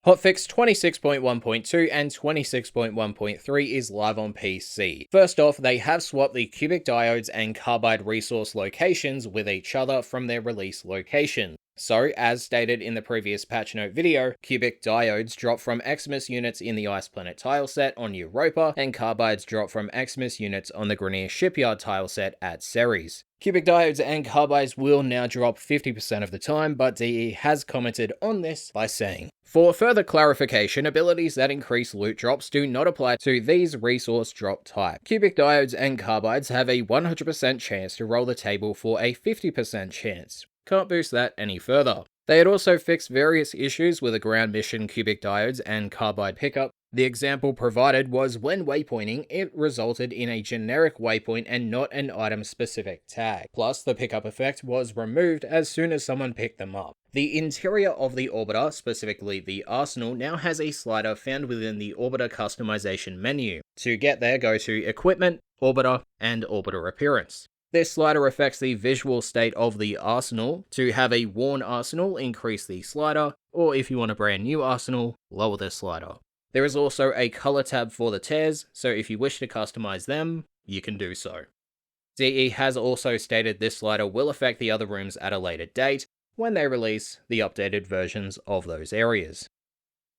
Hotfix 26.1.2 and 26.1.3 is live on PC. First off, they have swapped the cubic diodes and carbide resource locations with each other from their release location. So, as stated in the previous patch note video, cubic diodes drop from Xmas units in the Ice Planet tileset on Europa, and carbides drop from Xmas units on the Grineer Shipyard tileset at Ceres. Cubic diodes and carbides will now drop 50% of the time, but DE has commented on this by saying, "For further clarification, abilities that increase loot drops do not apply to these resource drop type. Cubic diodes and carbides have a 100% chance to roll the table for a 50% chance. Can't boost that any further." They had also fixed various issues with a ground mission cubic diodes and carbide pickup. The example provided was when waypointing, it resulted in a generic waypoint and not an item-specific tag. Plus, the pickup effect was removed as soon as someone picked them up. The interior of the Orbiter, specifically the Arsenal, now has a slider found within the Orbiter customization menu. To get there, go to Equipment, Orbiter, and Orbiter Appearance. This slider affects the visual state of the Arsenal. To have a worn Arsenal, increase the slider, or if you want a brand new Arsenal, lower the slider. There is also a color tab for the tears, so if you wish to customize them, you can do so. DE has also stated this slider will affect the other rooms at a later date, when they release the updated versions of those areas.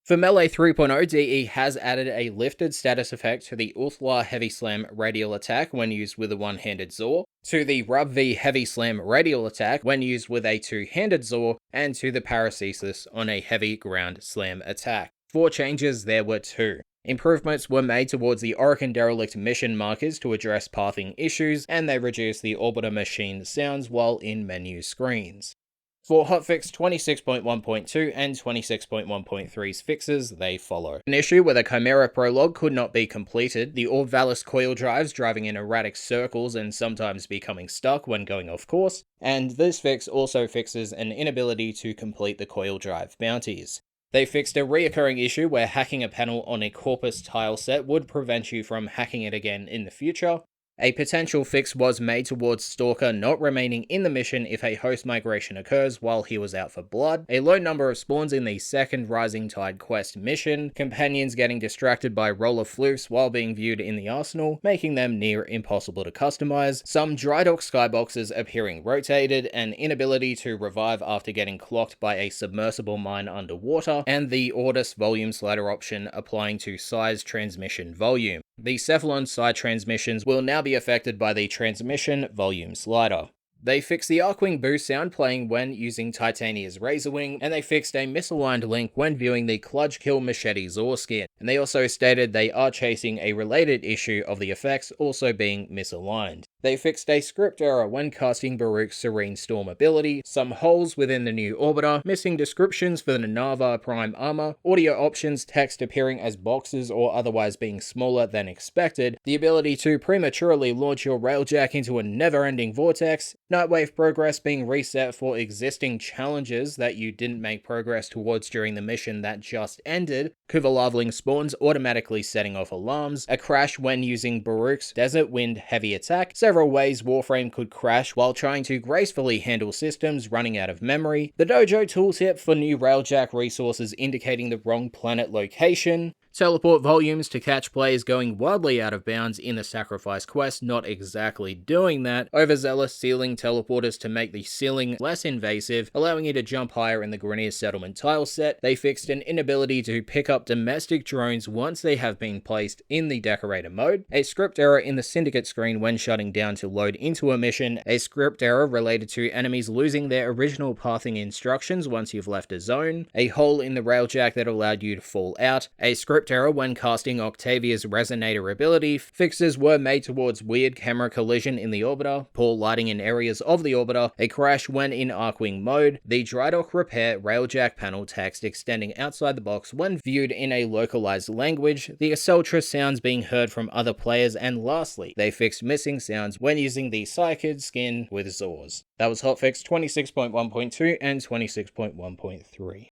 For Melee 3.0, DE has added a lifted status effect to the Ulthlar Heavy Slam radial attack when used with a one-handed Zor, to the Rub V Heavy Slam radial attack when used with a two-handed Zor, and to the Paracesis on a heavy ground slam attack. For changes, there were two. Improvements were made towards the Orokin Derelict mission markers to address pathing issues, and they reduced the Orbiter machine sounds while in menu screens. For Hotfix 26.1.2 and 26.1.3's fixes, they follow. An issue where the Chimera prologue could not be completed, the Orvalis coil drives driving in erratic circles and sometimes becoming stuck when going off course, and this fix also fixes an inability to complete the coil drive bounties. They fixed a reoccurring issue where hacking a panel on a Corpus tile set would prevent you from hacking it again in the future. A potential fix was made towards Stalker not remaining in the mission if a host migration occurs while he was out for blood, a low number of spawns in the second Rising Tide quest mission, companions getting distracted by roller floofs while being viewed in the arsenal, making them near impossible to customize, some dry dock skyboxes appearing rotated, an inability to revive after getting clocked by a submersible mine underwater, and the Ordis volume slider option applying to size transmission volume. The Cephalon side transmissions will now be affected by the transmission volume slider. They fixed the Arcwing boost sound playing when using Titania's Razorwing, and they fixed a misaligned link when viewing the Clutch Kill Machete Zor skin. And they also stated they are chasing a related issue of the effects also being misaligned. They fixed a script error when casting Baruch's Serene Storm ability, some holes within the new Orbiter, missing descriptions for the Nanava Prime armor, audio options text appearing as boxes or otherwise being smaller than expected, the ability to prematurely launch your railjack into a never-ending vortex, Nightwave progress being reset for existing challenges that you didn't make progress towards during the mission that just ended, Kuvalarvling spawns automatically setting off alarms, a crash when using Baruch's Desert Wind heavy attack, several ways Warframe could crash while trying to gracefully handle systems running out of memory, the Dojo tooltip for new railjack resources indicating the wrong planet location, teleport volumes to catch players going wildly out of bounds in the Sacrifice quest, not exactly doing that, overzealous ceiling teleporters to make the ceiling less invasive, allowing you to jump higher in the Grineer Settlement tile set. They fixed an inability to pick up domestic drones once they have been placed in the decorator mode, a script error in the Syndicate screen when shutting down to load into a mission, a script error related to enemies losing their original pathing instructions once you've left a zone, a hole in the railjack that allowed you to fall out, a script error when casting Octavia's Resonator ability, fixes were made towards weird camera collision in the Orbiter, poor lighting in areas of the Orbiter, a crash when in Arcwing mode, the Drydock Repair railjack panel text extending outside the box when viewed in a localized language, the Acceltra sounds being heard from other players, and lastly, they fixed missing sounds when using the Psykid skin with Zors. That was Hotfix 26.1.2 and 26.1.3.